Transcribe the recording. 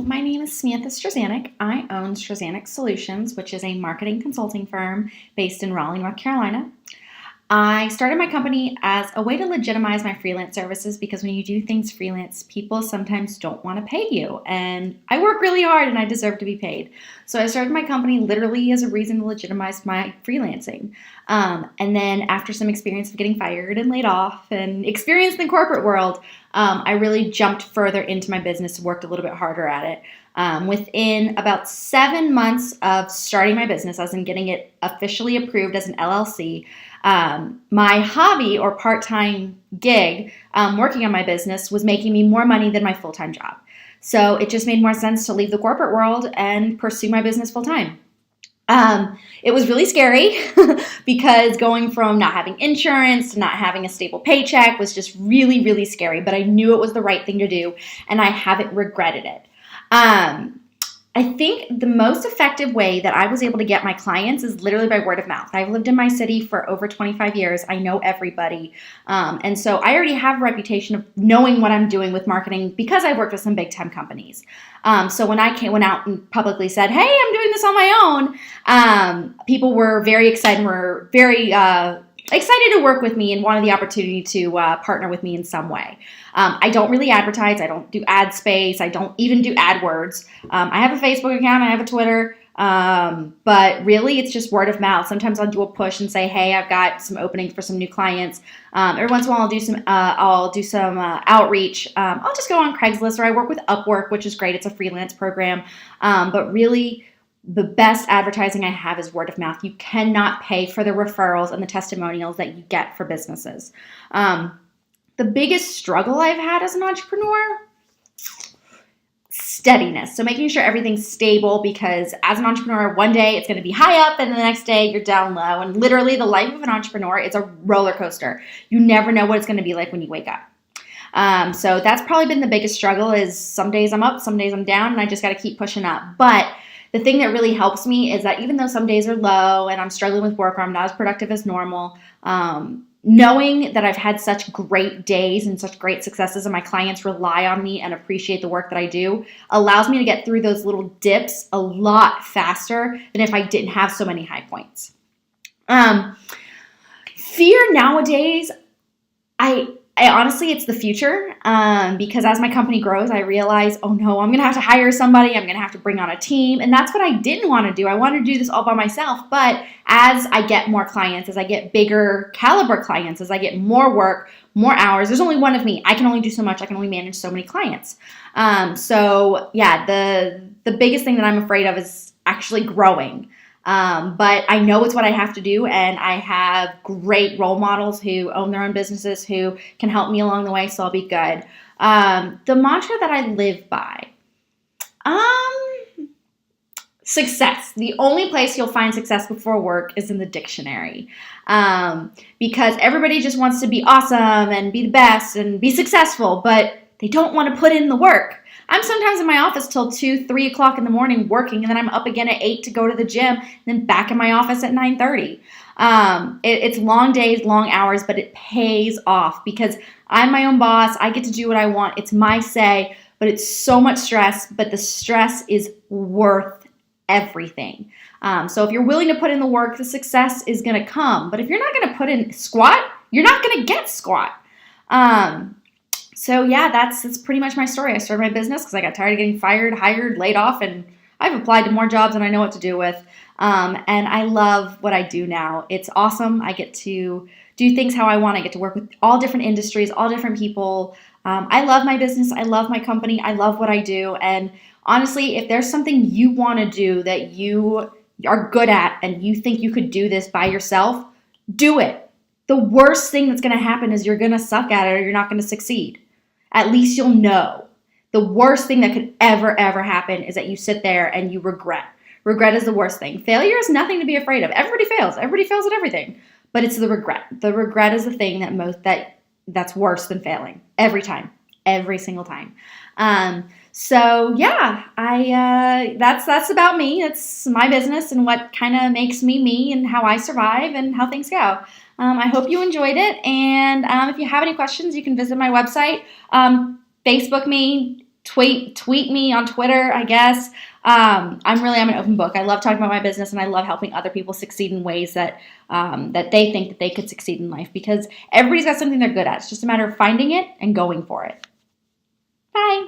my name is Samantha Strazanac. I own Strazanac Solutions, which is a marketing consulting firm based in Raleigh, North Carolina. I started my company as a way to legitimize my freelance services because when you do things freelance, people sometimes don't want to pay you. And I work really hard and I deserve to be paid. So I started my company literally as a reason to legitimize my freelancing. And then after some experience of getting fired and laid off and experience in the corporate world, I really jumped further into my business, worked a little bit harder at it. Within about 7 months of starting my business, as in getting it officially approved as an LLC, my hobby or part-time gig working on my business was making me more money than my full-time job. So it just made more sense to leave the corporate world and pursue my business full-time. It was really scary because going from not having insurance to not having a stable paycheck was just really, really scary, but I knew it was the right thing to do and I haven't regretted it. I think the most effective way that I was able to get my clients is literally by word of mouth. I've lived in my city for over 25 years. I know everybody. And so I already have a reputation of knowing what I'm doing with marketing because I've worked with some big time companies. So when I went out and publicly said, hey, I'm doing this on my own, people were very excited and were very excited to work with me and wanted the opportunity to partner with me in some way. I don't really advertise. I don't do ad space. I don't even do AdWords. I have a Facebook account. I have a Twitter. But really, it's just word of mouth. Sometimes I'll do a push and say, hey, I've got some openings for some new clients. Every once in a while, I'll do some outreach. I'll just go on Craigslist, or I work with Upwork, which is great. It's a freelance program. But really, the best advertising I have is word of mouth. You cannot pay for the referrals and the testimonials that you get for businesses. The biggest struggle I've had as an entrepreneur, steadiness. So making sure everything's stable, because as an entrepreneur, one day it's going to be high up and the next day you're down low. And literally the life of an entrepreneur is a roller coaster. You never know what it's going to be like when you wake up. So that's probably been the biggest struggle, is some days I'm up, some days I'm down, and I just got to keep pushing up. But the thing that really helps me is that even though some days are low and I'm struggling with work or I'm not as productive as normal, knowing that I've had such great days and such great successes and my clients rely on me and appreciate the work that I do allows me to get through those little dips a lot faster than if I didn't have so many high points. Fear nowadays, I honestly, it's the future, because as my company grows, I realize, oh no, I'm going to have to hire somebody. I'm going to have to bring on a team. And that's what I didn't want to do. I wanted to do this all by myself. But as I get more clients, as I get bigger caliber clients, as I get more work, more hours, there's only one of me. I can only do so much. I can only manage so many clients. So yeah, the biggest thing that I'm afraid of is actually growing. But I know it's what I have to do, and I have great role models who own their own businesses who can help me along the way, so I'll be good. The mantra that I live by, success. The only place you'll find success before work is in the dictionary, because everybody just wants to be awesome and be the best and be successful, but they don't want to put in the work. I'm sometimes in my office till 2, 3 o'clock in the morning working, and then I'm up again at 8 to go to the gym, and then back in my office at 9:30. It's long days, long hours, but it pays off because I'm my own boss. I get to do what I want. It's my say, but it's so much stress, but the stress is worth everything. So if you're willing to put in the work, the success is going to come. But if you're not going to put in squat, you're not going to get squat. So yeah, that's pretty much my story. I started my business because I got tired of getting fired, hired, laid off, and I've applied to more jobs than I know what to do with. And I love what I do now. It's awesome. I get to do things how I want. I get to work with all different industries, all different people. I love my business. I love my company. I love what I do. And honestly, if there's something you want to do that you are good at and you think you could do this by yourself, do it. The worst thing that's going to happen is you're going to suck at it or you're not going to succeed. At least you'll know. The worst thing that could ever happen is that you sit there and you regret. Regret is the worst thing. Failure is nothing to be afraid of. Everybody fails. Everybody fails at everything. But it's the regret. The regret is the thing that's worse than failing. Every time. Every single time. So yeah, that's about me. It's my business and what kind of makes me me and how I survive and how things go. I hope you enjoyed it. And if you have any questions, you can visit my website, Facebook me, tweet me on Twitter, I guess. I'm an open book. I love talking about my business, and I love helping other people succeed in ways that they think that they could succeed in life, because everybody's got something they're good at. It's just a matter of finding it and going for it. Bye.